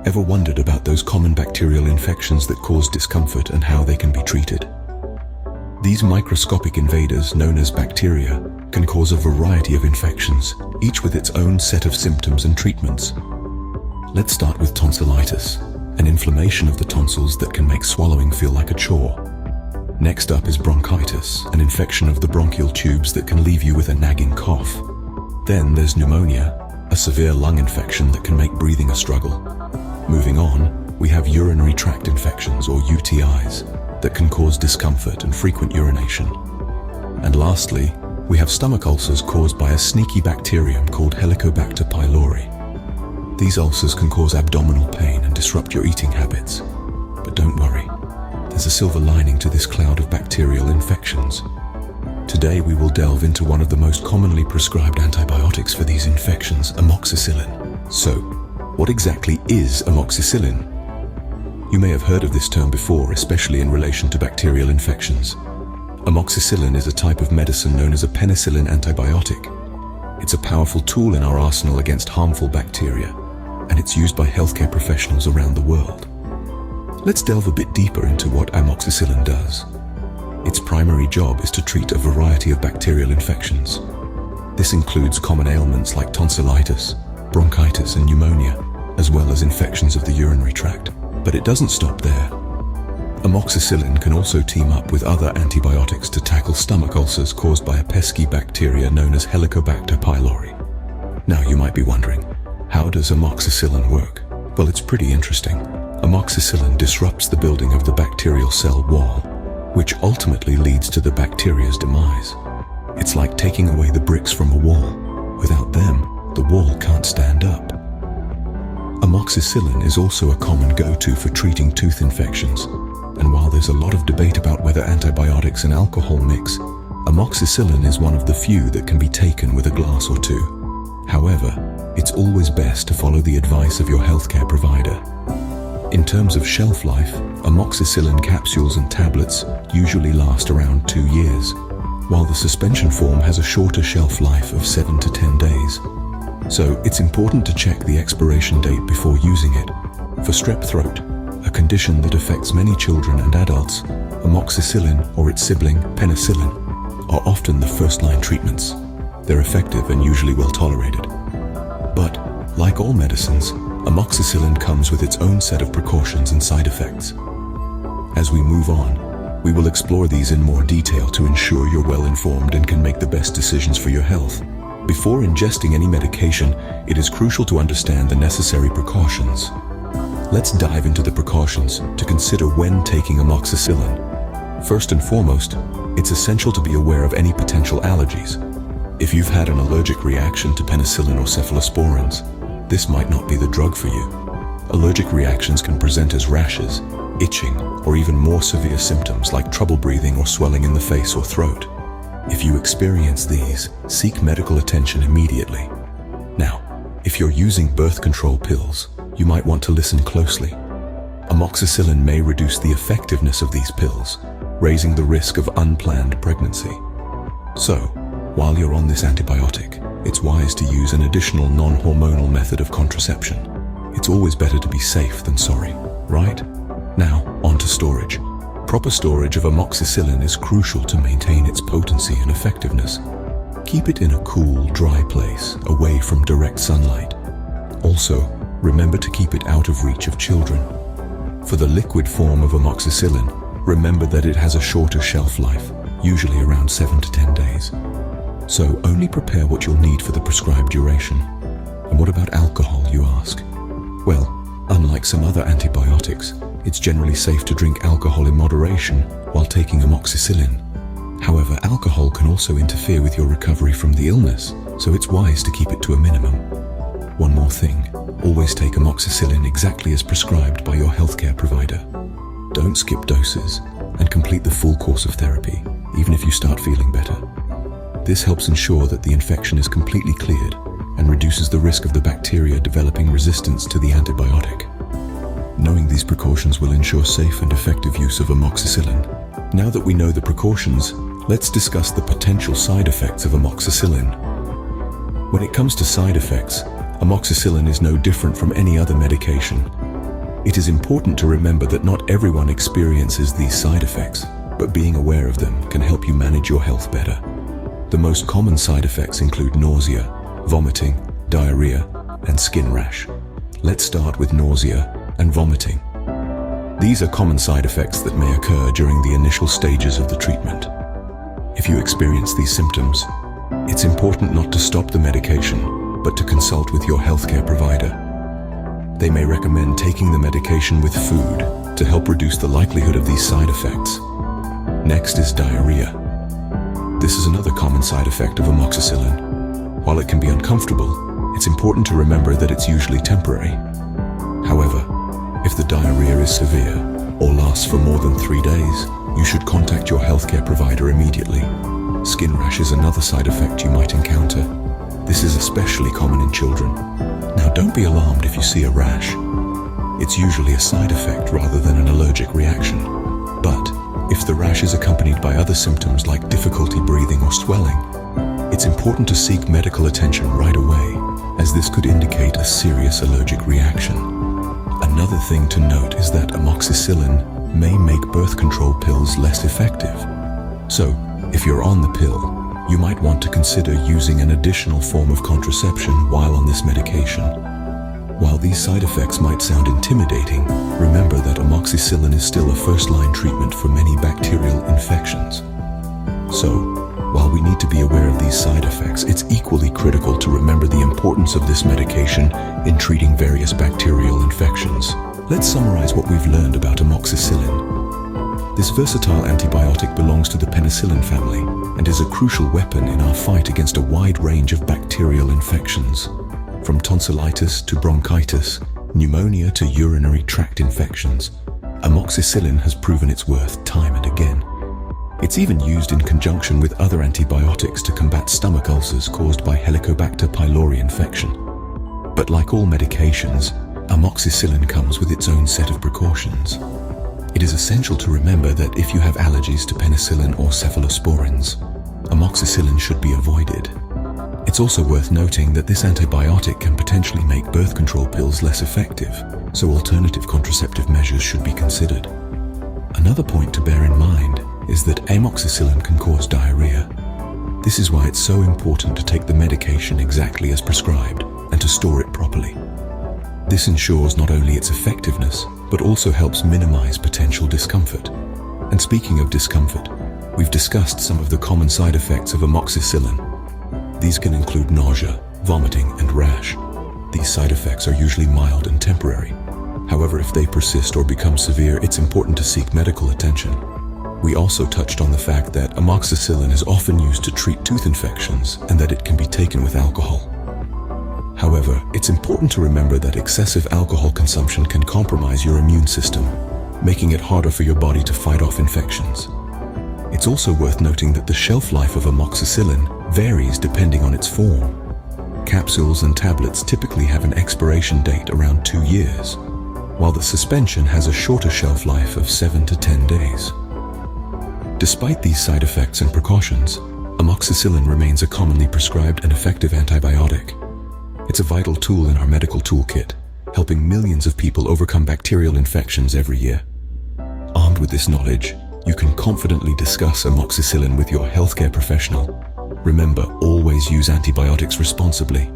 Ever wondered about those common bacterial infections that cause discomfort and how they can be treated? These microscopic invaders, known as bacteria, can cause a variety of infections, each with its own set of symptoms and treatments. Let's start with tonsillitis, an inflammation of the tonsils that can make swallowing feel like a chore. Next up is bronchitis, an infection of the bronchial tubes that can leave you with a nagging cough. Then there's pneumonia, a severe lung infection that can make breathing a struggle. Moving on, we have urinary tract infections, or UTIs, that can cause discomfort and frequent urination. And lastly, we have stomach ulcers caused by a sneaky bacterium called Helicobacter pylori. These ulcers can cause abdominal pain and disrupt your eating habits. But don't worry, there's a silver lining to this cloud of bacterial infections. Today we will delve into one of the most commonly prescribed antibiotics for these infections, amoxicillin. So, what exactly is amoxicillin? You may have heard of this term before, especially in relation to bacterial infections. Amoxicillin is a type of medicine known as a penicillin antibiotic. It's a powerful tool in our arsenal against harmful bacteria, and it's used by healthcare professionals around the world. Let's delve a bit deeper into what amoxicillin does. Its primary job is to treat a variety of bacterial infections. This includes common ailments like tonsillitis, bronchitis, and pneumonia, as well as infections of the urinary tract. But it doesn't stop there. Amoxicillin can also team up with other antibiotics to tackle stomach ulcers caused by a pesky bacteria known as Helicobacter pylori. Now you might be wondering, how does amoxicillin work? Well, it's pretty interesting. Amoxicillin disrupts the building of the bacterial cell wall, which ultimately leads to the bacteria's demise. It's like taking away the bricks from a wall. Without them, the wall can't stand up. Amoxicillin is also a common go-to for treating tooth infections, and while there's a lot of debate about whether antibiotics and alcohol mix, amoxicillin is one of the few that can be taken with a glass or two. However, it's always best to follow the advice of your healthcare provider. In terms of shelf life, amoxicillin capsules and tablets usually last around 2 years, while the suspension form has a shorter shelf life of 7 to 10 days. So it's important to check the expiration date before using it. For strep throat, a condition that affects many children and adults, amoxicillin or its sibling, penicillin, are often the first-line treatments. They're effective and usually well tolerated. But, like all medicines, amoxicillin comes with its own set of precautions and side effects. As we move on, we will explore these in more detail to ensure you're well informed and can make the best decisions for your health. Before ingesting any medication, it is crucial to understand the necessary precautions. Let's dive into the precautions to consider when taking amoxicillin. First and foremost, it's essential to be aware of any potential allergies. If you've had an allergic reaction to penicillin or cephalosporins, this might not be the drug for you. Allergic reactions can present as rashes, itching, or even more severe symptoms like trouble breathing or swelling in the face or throat. If you experience these, seek medical attention immediately. Now, if you're using birth control pills, you might want to listen closely. Amoxicillin may reduce the effectiveness of these pills, raising the risk of unplanned pregnancy. So, while you're on this antibiotic, it's wise to use an additional non-hormonal method of contraception. It's always better to be safe than sorry, right? Now, on to storage. Proper storage of amoxicillin is crucial to maintain its potency and effectiveness. Keep it in a cool, dry place, away from direct sunlight. Also, remember to keep it out of reach of children. For the liquid form of amoxicillin, remember that it has a shorter shelf life, usually around 7 to 10 days. So only prepare what you'll need for the prescribed duration. And what about alcohol, you ask? Well, unlike some other antibiotics, it's generally safe to drink alcohol in moderation while taking amoxicillin. However, alcohol can also interfere with your recovery from the illness, so it's wise to keep it to a minimum. One more thing, always take amoxicillin exactly as prescribed by your healthcare provider. Don't skip doses and complete the full course of therapy, even if you start feeling better. This helps ensure that the infection is completely cleared and reduces the risk of the bacteria developing resistance to the antibiotic. Knowing these precautions will ensure safe and effective use of amoxicillin. Now that we know the precautions, let's discuss the potential side effects of amoxicillin. When it comes to side effects, amoxicillin is no different from any other medication. It is important to remember that not everyone experiences these side effects, but being aware of them can help you manage your health better. The most common side effects include nausea, vomiting, diarrhea, and skin rash. Let's start with nausea and vomiting. These are common side effects that may occur during the initial stages of the treatment. If you experience these symptoms, it's important not to stop the medication, but to consult with your healthcare provider. They may recommend taking the medication with food to help reduce the likelihood of these side effects. Next is diarrhea. This is another common side effect of amoxicillin. While it can be uncomfortable, it's important to remember that it's usually temporary. However, if the diarrhea is severe or lasts for more than 3 days, you should contact your healthcare provider immediately. Skin rash is another side effect you might encounter. This is especially common in children. Now, don't be alarmed if you see a rash. It's usually a side effect rather than an allergic reaction. But if the rash is accompanied by other symptoms like difficulty breathing or swelling, it's important to seek medical attention right away, as this could indicate a serious allergic reaction. Another thing to note is that amoxicillin may make birth control pills less effective. So, if you're on the pill, you might want to consider using an additional form of contraception while on this medication. While these side effects might sound intimidating, remember that amoxicillin is still a first-line treatment for many bacterial infections. So, while we need to be aware of these side effects, it's equally critical to remember the importance of this medication in treating various bacterial infections. Let's summarize what we've learned about amoxicillin. This versatile antibiotic belongs to the penicillin family and is a crucial weapon in our fight against a wide range of bacterial infections. From tonsillitis to bronchitis, pneumonia to urinary tract infections, amoxicillin has proven its worth time and again. It's even used in conjunction with other antibiotics to combat stomach ulcers caused by Helicobacter pylori infection. But like all medications, amoxicillin comes with its own set of precautions. It is essential to remember that if you have allergies to penicillin or cephalosporins, amoxicillin should be avoided. It's also worth noting that this antibiotic can potentially make birth control pills less effective, so alternative contraceptive measures should be considered. Another point to bear in mind is that amoxicillin can cause diarrhea. This is why it's so important to take the medication exactly as prescribed and to store it properly. This ensures not only its effectiveness, but also helps minimize potential discomfort. And speaking of discomfort, we've discussed some of the common side effects of amoxicillin. These can include nausea, vomiting, and rash. These side effects are usually mild and temporary. However, if they persist or become severe, it's important to seek medical attention. We also touched on the fact that amoxicillin is often used to treat tooth infections and that it can be taken with alcohol. However, it's important to remember that excessive alcohol consumption can compromise your immune system, making it harder for your body to fight off infections. It's also worth noting that the shelf life of amoxicillin varies depending on its form. Capsules and tablets typically have an expiration date around 2 years, while the suspension has a shorter shelf life of 7 to 10 days. Despite these side effects and precautions, amoxicillin remains a commonly prescribed and effective antibiotic. It's a vital tool in our medical toolkit, helping millions of people overcome bacterial infections every year. Armed with this knowledge, you can confidently discuss amoxicillin with your healthcare professional. Remember, always use antibiotics responsibly.